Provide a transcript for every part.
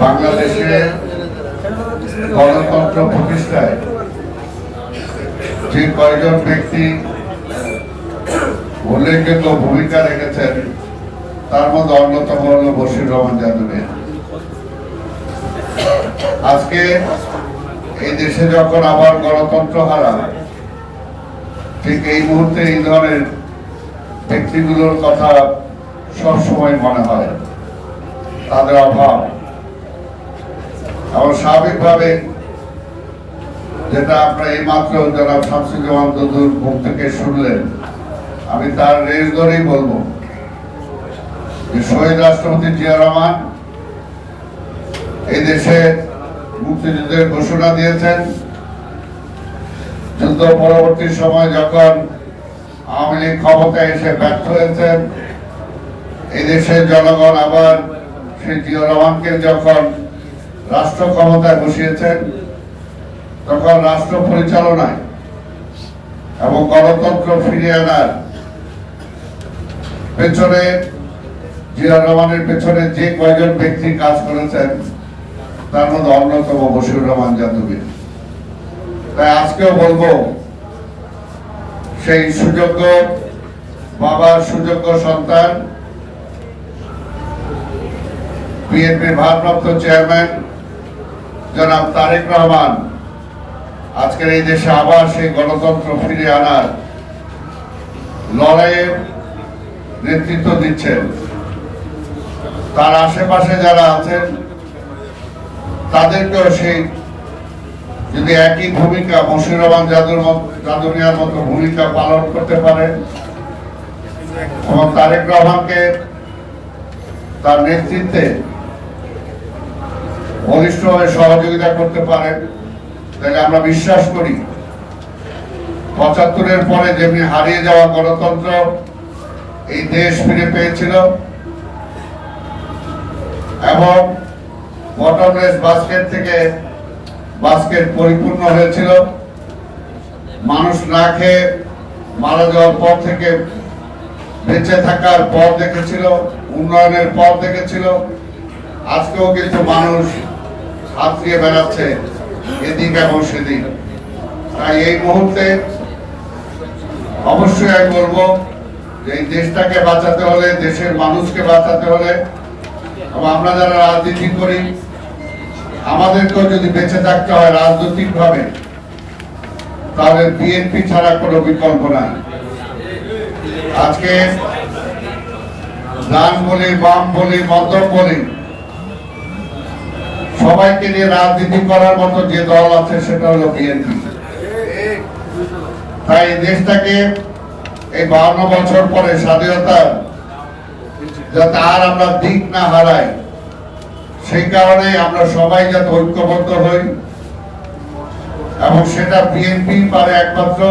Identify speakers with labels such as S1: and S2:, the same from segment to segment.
S1: বাংলাদেশে গণতন্ত্র প্রতিষ্ঠায় যে কয়জন ব্যক্তি উল্লেখযোগ্য ভূমিকা রেখেছেন তার মধ্যে অন্যতম হল বশির রহমান যাদবের। আজকে এই দেশে যখন আবার গণতন্ত্র হারা, ঠিক এই মুহূর্তে এই ধরনের ব্যক্তিগুলোর কথা সবসময় মনে হয়, তাদের অভাব। এবং স্বাভাবিকভাবে যেটা আপনারা এই মাত্র জনাব শামসুজ্জামান দুদুর মুখ থেকে শুনলেন, আমি তার রেশ ধরেই বলবো যে শহীদ রাষ্ট্রপতি জিয়া রহমান এই দেশে মুক্তিযুদ্ধের ঘোষণা দিয়েছেন। যুদ্ধ পরবর্তী সময় যখন আওয়ামী লীগ ক্ষমতায় এসে ব্যর্থ হয়েছেন, এই দেশের জনগণ আবার সেই জিয়া রহমানকে যখন রাষ্ট্র ক্ষমতায় বসিয়েছেন, তখন রাষ্ট্র পরিচালনায় এবং গণতন্ত্র ফিরিয়ে আনার পেছনে জিয়া রহমানের পেছনে যে কয়জন ব্যক্তি কাজ করেছেন তার মধ্যে অন্যতম বশির রহমান যাদবী। তাই আজকেও বলবো, সেই সুযোগ্য বাবার সুযোগ্য সন্তান বিএনপির ভারপ্রাপ্ত চেয়ারম্যান জনাব তারেক রহমান আজকের এই দেশে আবার সেই গণতন্ত্র ফিরিয়ে আনার লড়াইয়ের নেতৃত্ব দিচ্ছেন। তার আশেপাশে যারা আছেন তাদেরকেও সেই যদি একই ভূমিকা বশির রহমান যাদবিয়ার মতো ভূমিকা পালন করতে পারে এবং তারেক রহমানকে তার নেতৃত্বে বলিষ্ঠভাবে সহযোগিতা করতে পারেন, তাহলে আমরা বিশ্বাস করি ৭৫-এর পরে যেমনি হারিয়ে যাওয়া গণতন্ত্র এই দেশ ফিরে পেয়েছিল এবং বটমলেস বাস্কেট থেকে বাস্কেট পরিপূর্ণ হয়েছিল, মানুষ না খেয়ে মারা যাওয়ার পর থেকে বেঁচে থাকার পথ দেখেছিল, উন্নয়নের পথ দেখেছিল। আজকেও কিন্তু মানুষ হাত দিয়ে বেড়াচ্ছে এদিক এবং সেদিক। তাই এই মুহূর্তে অবশ্যই আমি বলবো যে এই দেশটাকে বাঁচাতে হলে, দেশের মানুষকে বাঁচাতে হলে, এবং আমরা যারা রাজনীতি করি আমাদেরকেও যদি বেঁচে থাকতে হয় রাজনৈতিক ভাবে, তাহলে বিএনপি ছাড়া কোনো বিকল্প নাই। আজকে ডান বলি, বাম বলি, মধ্যম বলি, সবাইকে নিয়ে রাজনীতি করার মতো যে দল আছে সেটা হলো বিএনপি। তাই দেশটাকে এই 52 বছর পরে স্বাধীনতার যাতে আর আমরা দিক না হারাই, সেই কারণে আমরা সবাই যাতে ঐক্যবদ্ধ হই এবং সেটা বিএনপি পারে একমাত্র।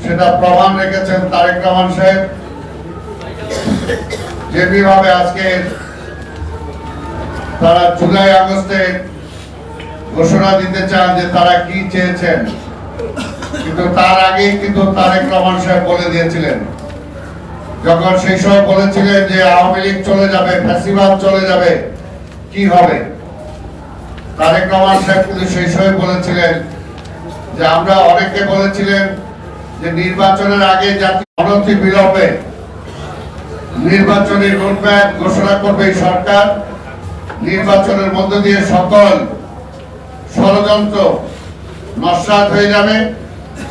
S1: সেটা প্রমাণ রেখেছেন তারেক রহমান সাহেব, যেভাবে আজকে তারা জুলাই আগস্টে ঘোষণা দিতে চান যে তারা কি চেয়েছেন, কিন্তু তার আগেই কিন্তু তারেক রহমান সাহেব বলে দিয়েছিলেন, যখন সেই সময় বলেছিলেন যে আওয়ামী লীগ চলে যাবে, ফ্যাসিবাদ চলে যাবে, কি হবে। তারেক রহমান সাহেব কিন্তু সেই সময় বলেছিলেন যে আমরা অনেকে বলেছিলেন যে নির্বাচনের আগে জাতীয় অনতি বিলম্বে নির্বাচনের রোডম্যাপ ঘোষণা করবে এই সরকার, নির্বাচনের মধ্য দিয়ে সকল ষড়যন্ত্র নস্যাৎ হয়ে যাবে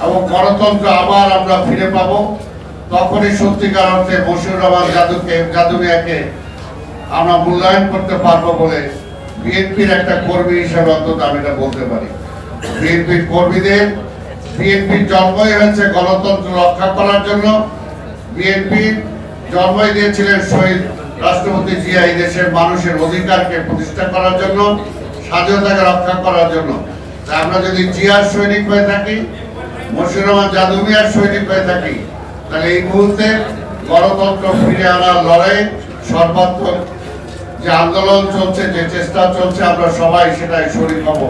S1: এবং গণতন্ত্র আবার আমরা ফিরে পাবো। তখনই সত্যিকার অর্থে বশির রহমান যাদবিয়াকে আমরা মূল্যায়ন করতে পারবো বলে বিএনপির একটা কর্মী হিসেবে অন্তত আমি এটা বলতে পারি। বিএনপির কর্মীদের, বিএনপির জন্মই হয়েছে গণতন্ত্র রক্ষা করার জন্য। বিএনপির জন্মই দিয়েছিলেন শহীদ রাষ্ট্রপতি জিয়া এই দেশের মানুষের অধিকারকে প্রতিষ্ঠা করার জন্য, স্বাধীনতাকে রক্ষা করার জন্য। আমরা যদি জিয়ার সৈনিক হয়ে থাকি, বশির রহমান যাদবিয়ার সৈনিক হয়ে থাকি, তাহলে এই মুহূর্তে গণতন্ত্র ফিরে আনার লড়াই সর্বাত্মক যে আন্দোলন চলছে, যে চেষ্টা চলছে, আমরা সবাই সেটাই শরীক হব।